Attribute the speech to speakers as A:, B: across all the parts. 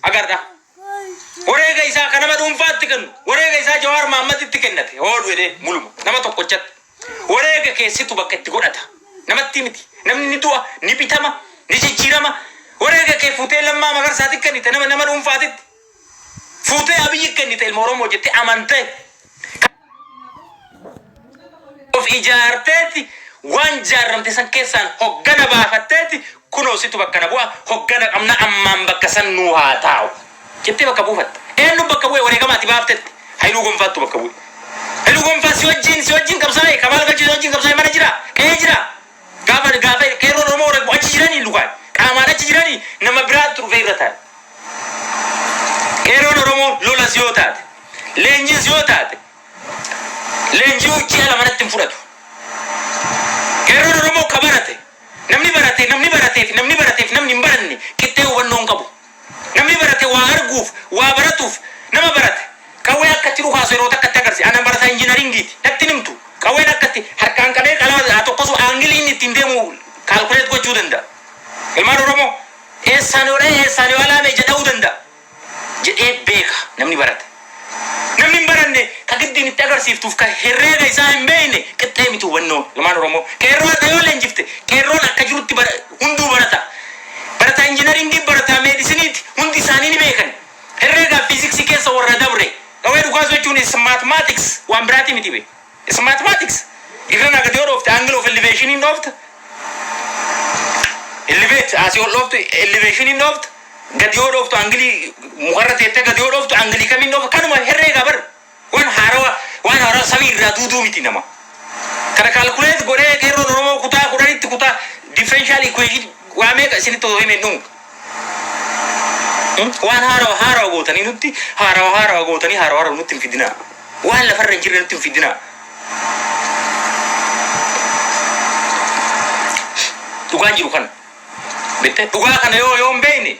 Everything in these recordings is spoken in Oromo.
A: agarda wareega isaa kana dhuunfaatti kennu wareega isaa Jawaar Mahammaditti kennate oolu jedhee muluma nama tokkochatti wareega keessitu bakka itti godhata namatti miti namni ni du'a ni bitama ni jijjiirama wareega kee fuutee Lammaa Magarsaatti kennite nama dhuunfaatitti fuutee Abiyyi kennite ilma Oromoo jettee amantee of ijaarteeti waan jaarramte san keessaan hoggana baafatteeti kunoo situ bakka na bu'a hoggana qabna ammaan bakka san nuu haa taa'u jettee bakka buufatta eenyu bakka bu'e wareegamaati baaftetti Hailuu Gonfaattu bakka bu'e Hailuu Gonfaa si wajjin qabsaa'e Kamaal Galchuu si wajjin qabsaa'e mana jira qe'ee jira gaafa qeerroon Oromoo wareegu achi jiranii lukaan qaamaan achi jiranii nama biraatti dhufee irra taa'e qeerroon Oromoo lolas yoo taate leenjis yoo taate leenjii ji'a lamanatti hin fudhatu qeerroon Oromoo ka barate namni barateef namni hin baranne qixxee hubannoo hin qabu namni barate waa arguuf waa baratuuf nama barate qawwee akkatti dhukaasu yeroo takkatti agarsi ana barataa injiinaringiiti natti nimtu qawween akkatti harkaan qabee qalama tokkosu aangiliin ittiin deemu kaalkuleet gochuu danda'a ilmaan Oromoo eessaan yoo alaame jedhuu danda'a jedhee beeka namni barate namni hin baranne ka giddiin itti agarsiiftuuf ka herreega isaa hin beekne qixxee miti hubannoo ilmaan Oromoo qeerroon yoo leenjifte qeerroon akka jirutti hunduu barata injiinaringii barata meedisiniiti hundi isaanii ni beekan herreegaa fiiziksii keessa warra dabre qawwee dhukaasu jechuun is mathematics waan biraati miti be is mathematics irra nagadee dhoofte angle of elevation in dhoofte elevate asii ol dhoofte elevation in dhoofte gadi yoo dhooftu angilii mukarra teettee gadi yoo dhooftu angilii kamiin dhooftu kanuma herreegaa bar waan haaraa samii irraa duuduu miti nama kana kaalkuleet godhee qeerroon Oromoo kutaa kudhanitti kutaa differential equation waa meeqa isinitti osoo himee dhumu waan haaraa gootanii nutti haaraa gootanii haaraa nutti hin fidinaa waan lafarra hin jirre nutti hin fidinaa dhugaan jiru kana beekte dhugaa kana yoo hin beekne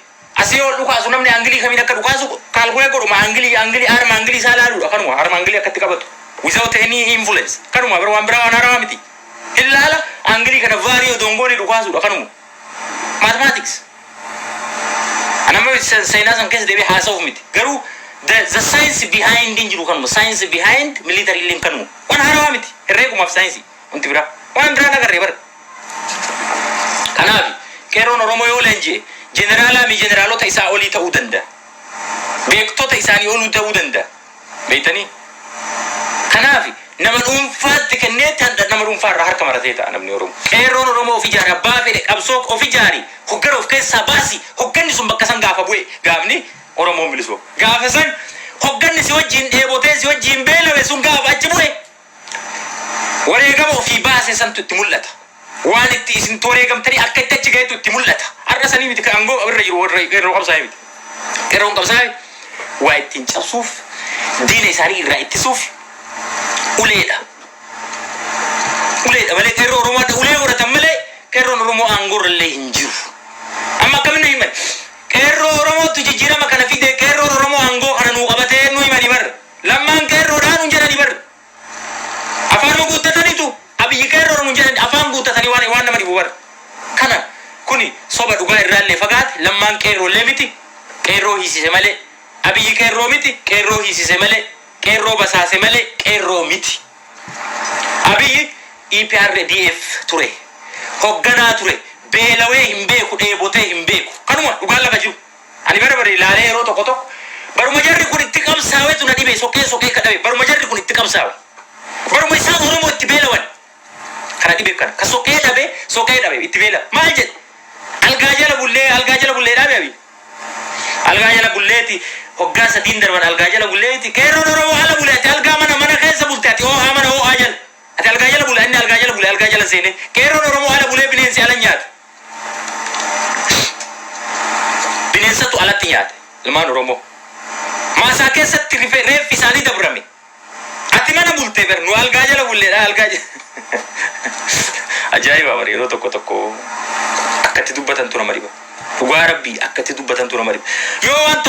A: asii ol dhukaasu namni angilii kamiin akka dhukaasu kaalkulee godhuma angilii arma angilii isaa laaluudha kanuma arma angilii akkatti qabatu without any influence kanuma bira waan biraa waan haaraa miti ilaala angilii kana vaariyo dongooni dhukaasuudha kanuma mathematics anama seenaa san keessa deebi'ee haasa'uuf miti garuu the science behind injiru kanuma science behind military lim kanuma waan haaraa miti herreegumaaf saayinsii wanti biraa waan biraa nagarree bara kanaaf qeerroon Oromoo yoo leenji'e jeneraalota isaa olii ta'uu danda'a beektota isaanii oluu ta'uu danda'a beektanii kanaaf nama dhuunfaatti kenneetti nama dhuunfaarraa harka maratee ta'a namni Oromoo qeerroon Oromoo of ijaare abbaa fedhe qabsoo of ijaari hoggara of keessaa baasi hogganni sun bakka san gaafa bu'e gaafni Oromoon bilisoo gaafa san hogganni si wajjin dheebotee si wajjin beelawe sun gaafa achi bu'e wareegama ofii baase santu itti mul'ata waan itti isin wareegamtanii akka itti achi gaheetu itti mul'ata har'a sanii miti aangoo irra jiru warra qeerroo qabsaa'e miti qeerroon qabsaa'e waa ittiin cabsuuf diina isaanii irraa ittisuuf uleedha malee qeerroo Oromoo ulee horatan malee qeerroon Oromoo aangoo irrallee hin jiru amma akkamiin himan qeerroo Oromootu jijjiirama kana fide qeerroon Oromoo aangoo kana nuu qabatee nuu himanii bar lammaan qeerroodhaan hin jedhanii bar afaan guuttataniitu Abiyyi qeerroon hin jedhanii afaan guuttatanii waan nama dhibu bar kana kuni soba dhugaa irraallee fagaate lammaan qeerroollee miti qeerroo hiisise malee Abiyyi qeerroo miti qeerroo hiisise malee qeerroo basaase malee qeerroo miti Abiyyi EPRDF ture hogganaa ture beelawee hin beeku dheebotee hin beeku kanuma dhugaan lafa jiru ani bara ilaalee yeroo tokko baruma jarri kun itti qabsaawetu na dhibe sokee kadhabe baruma jarri kun itti qabsaawe baruma isaan Oromoo itti beelawan kana dhibe kana ka sokee dhabe itti beela maal jedhe algaa jala bullee dhaabe Abiyyi algaa jala bulleeti hoggaa sadiin darban algaa jala bulleeti qeerroon Oromoo ala buleeti algaa mana keessa bulte ati oo'aa mana oo'aa jala ati algaa jala bulee inni algaa jala seene qeerroon Oromoo ala bulee bineensi ala nyaata bineensatu alatti nyaata ilmaan Oromoo maasaa keessatti reeffi isaanii dabrame ati mana bultee ber nu algaa jala bulleedha algaa jala ajaa'iba bari yeroo tokko akkatti dubbatan tura mariba dhugaa rabbii akkatti dubbatan tura mariba yoo waan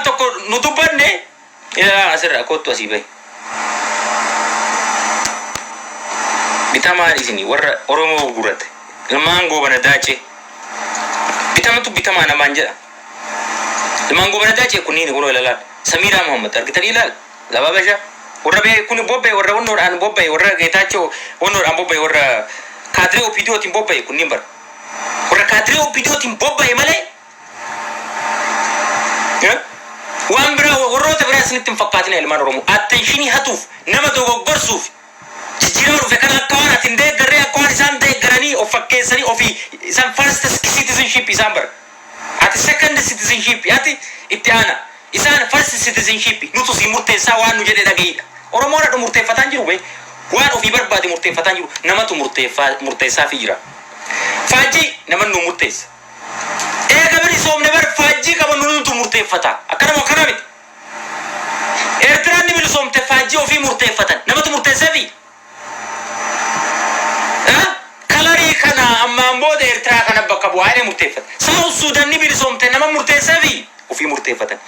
A: tokko nu dubbanne yaa asirra kottu asii bahi bitamaan isinii warra Oromoo gurate ilmaan goobana daache bitamatu bitamaa namaan jedha Mango Baradache kunini guru lala. Samira Muhammad argitani lal. Laba basha. Warra be kuni bobbe warra onor an bobbe warra getacho onor an bobbe warra kadre opidio tim bobbe kunni bar. Warra kadre opidio tim bobbe male. Ya? Wambra warra tabra sinitim faqatina ilman romu. Attenshini hatuf nama dogoggor suuf. Jijjiirama dhufe kan akka waan ati hin deeggarree akka waan isaan deeggaranii of fakkeessanii ofii isaan first citizenship isaan bara. Ati second citizenship ati itti aana isaan first citizenship nutu si murteessaa waan nu jedhe dhaga'idha. Oromoodha murteeffataan jiru bee waan ofii barbaade murteeffataan jiru namatu murteessaa fi jira. Faajjii nama nu murteessa. Eega bari soomne bar faajjii qaban nutu murteeffata akkanuma akkana miti. Eertiraan ni bilisoomte faajjii ofii murteeffatan namatu murteesseefi. Kalari kana amma booda Eertiraa kana bakka bu'aanii murteeffatan. South Sudan ni bilisoomte nama murteesseefi ofii murteeffatan.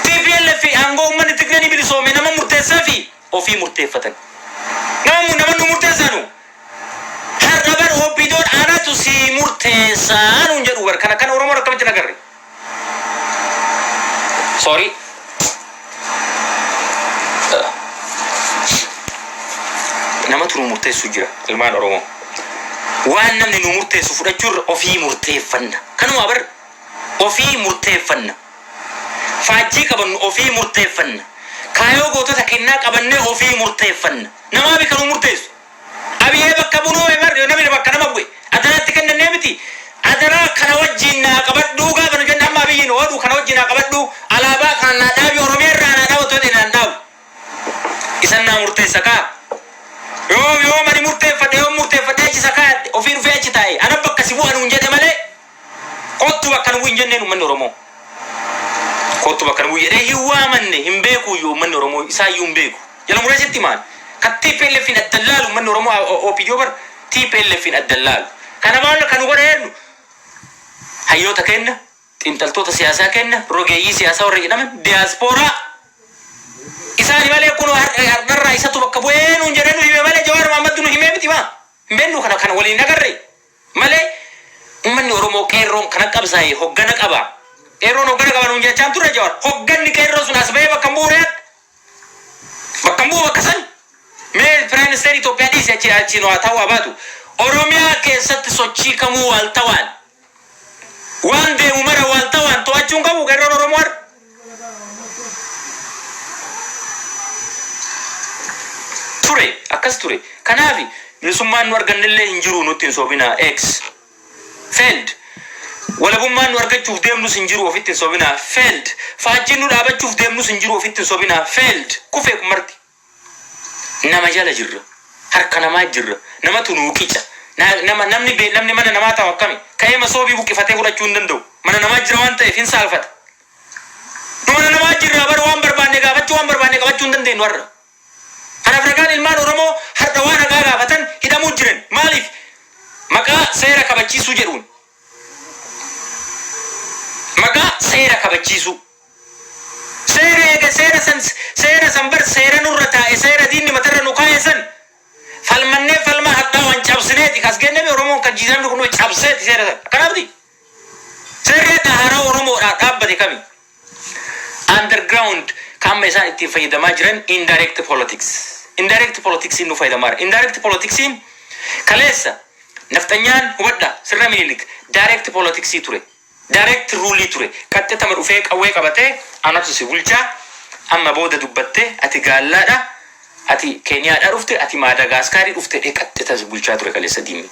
A: TPLF aangoo uummanni Tigree ni bilisoome nama murteesseefi ofii murteeffatan. Nama nu murteessanu. Har'a bar obbidoon aanatu si murteessaa nuun jedhu bar kana Oromoo akkamitti nagarre. Sorry. Nama tu murteessu jira ilmaan Oromoo. Waan namni nu murteessu fudhachuun ofii murteeffanna. Kanuma bar ofii murteeffanna. Faajjii qabannu ofii murteeffanna. Kaayoo gootota kennaa qabannee ofii murteeffanna. Namaa bi kanu murteessu. Abiyyee bakka bunoo emarre namni bakka nama bu'e. Adaraatti kennannee miti. Adaraa kana wajjin naa qabadhuu gaafa nu jenna amma abiyyiin oodhu kana wajjin naa qabadhuu alaabaa kana naa dhaabi Oromiyaa irraa naa dhaabu ta'e naan dhaabu. Isan naa murteessa kaa. Yoo mani murteeffadhe achi sakaadhe ofii dhufee achi taa'e ana bakka si bu'an hin jedhe malee kottu bakka nu bu'in jenneen uummanni Oromoo. Kottu bakka nu bu'in jedhee hin waamanne hin beeku iyyuu uummanni Oromoo isaa iyyuu hin beeku. Jala muraasitti maal? Kan TPLF hin addan laalu uummanni Oromoo OPDO bar TPLF hin addan laalu. Kana maal kan godha eenyu? Hayyoota kenna, xiinxaltoota siyaasaa kenna, rogeeyyii siyaasaa warra jedhaman diiyaaspooraa. Isaan malee kun har'arraa isatu bakka bu'ee nuun jedhee nu hime malee Jawaar Mohaammed nu himee miti maa? Mbeennu kana waliin agarre malee uummanni Oromoo qeerroon kana qabsaa'e hoggana qaba. Qeerroon hoggana qaba nuun jechaan turre Jawaar. Hogganni qeerroo sun as bahee bakka bu'uureet. Bakka bu'u bakka san. Mee Prime Minister Itoophiyaa dhiise achi nu haa ta'uu abaatu. Oromiyaa keessatti sochii kamuu wal ta'an. Waan deemu mara wal ta'an to'achuun qabu qeerroon Oromoo har'a. Ture akkas ture. Kanaafi bilisummaan nu argannillee hin jiru nutti hin soobinaa X failed. Walabummaan nu argachuuf deemnus hin jiru ofitti hin soobinaa failed. Faajjiin nu dhaabachuuf deemnus hin jiru ofitti hin soobinaa failed. Kufee kun marti. Nama jala jirra. Harka namaa jirra. Namatu nuu qica. Namni mana namaa ta'u akkami? Ka'ee masoobii buqqifatee fudhachuu hin danda'u. Mana namaa jira waan ta'eef hin saalfata. Nu mana namaa jirra bara waan barbaanne gaafachuu waan barbaanne qabachuu hin dandeenyu har'a. Kanaaf ilmaan Oromoo har'a waan hagaa gaafatan hidhamuu jiran maaliif? Maqaa seera kabachiisuu jedhuun. Maqaa seera kabachiisuu. Seera san bar seera nurra taa'e seera diinni matarra nu kaa'e san falmannee falmaa hadhaa waan cabsineeti kas genname Oromoon kan jiisamni kun cabseeti seera san. Kanaafti seerri haaraa Oromoodhaa dhaabbate kami? Underground kamma isaan ittiin fayyadamaa jiran indirect politics. Indirect politics nu fayyadamaa. Indirect politics kaleessa naftanyaan hubadha sirna Minilik direct politics ture. Direct rule ture. Qaxxatama dhufee qawwee qabatee anatu si bulchaa amma booda dubbattee ati gaallaadha ati Keeniyaadha dhufte ati Maadagaskaarii dhufte qaxxata si bulchaa ture kaleessa diinni.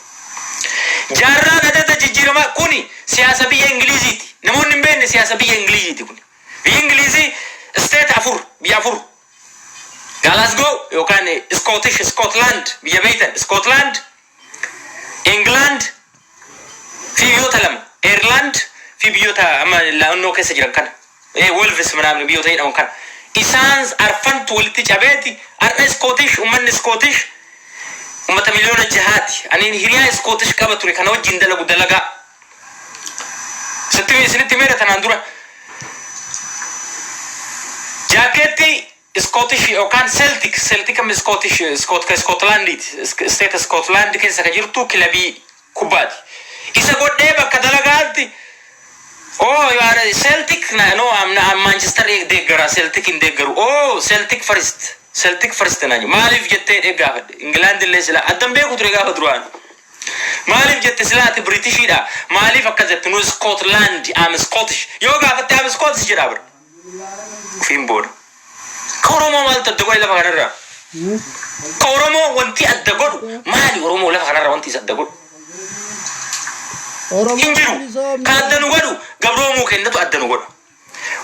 A: Jaarraan adda jijjiirama kuni siyaasa biyya Ingiliziiti. Namoonni hin beekne siyaasa biyya Ingiliziiti kun. Biyya Ingilizii state biyya afur. Glasgow yookaan Scotland biyya beeytan Scotland, England fi biyyoota lama Ireland fi biyyoota amma laannoo keessa jiran kana Wales ምናምን biyyoota jedhamu kana isaan arfantu walitti cabeeti arna ummanni Scottish ummata miliyoona jahaati ani hiriyaa Scottish qaba ture kana wajjin dalagaa isinitti meera tanaan dura jaakeetti Scottish yookaan Celtic am Scotland state Scotland keessa ka jirtu kilabii kubbaati isa godhee bakka dalagaatti Oh, you are Celtic? No, I'm Manchester deggara. Celtic in deggaru. Oh, Celtic first. Celtic first nanyu. Maalif jette deggafa. England illee sila addan beeku ture gaafa duraan. Maalif jette silaati Britishidha. Maalif akka jette nu Scotland, I'm Scottish. Yoo gaafatte I'm Scottish jedha bar. Fiin booda. Ka Oromoo maaltu adda godhe lafa kanarraa? Ka Oromoo wanti adda godhu maali Oromoo lafa kanarraa wanti isa adda godhu? Hinjiru. Ka adda nu godhu gabroomuu kennatu adda nu godha.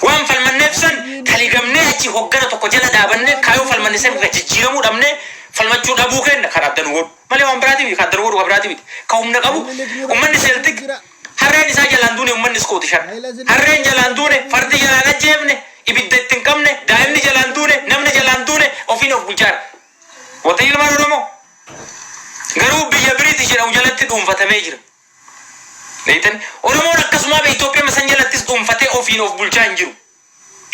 A: Waan falmanneef san kaligamnee achi hoggana tokko jala dhaabannee kaayoo falmanne san jijjiiramuu dhabnee falmachuu dhabuu kenna kan adda nu godhu. Malee waan biraati miti. Ka adda nu godhu ka biraati miti. Ka humna qabu ummanni Celtic harreen isaa jalaan duune ummanni Scottish harreen jalaan duune fardi jalaan ajjeefne ibidda ittiin qabne daa'imni jalaan duune namni jalaan duune ofiin of bulchaara. Wata ilmaan Oromoo garuu biyya British jedhamu jalatti dhuunfatamee jira. Leetan Oromoon akkasuma be Itoophiyaa masan jalattis dhuunfatee ofiin of bulchaa hin jiru.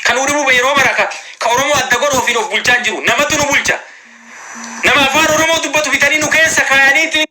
A: Kan Oromoo be yeroo maraka ka Oromoo adda godhu ofiin of bulchaa hin jiru. Namatu nu bulcha. Nama afaan Oromoo dubbatu bitanii nu keessa kaayaniiti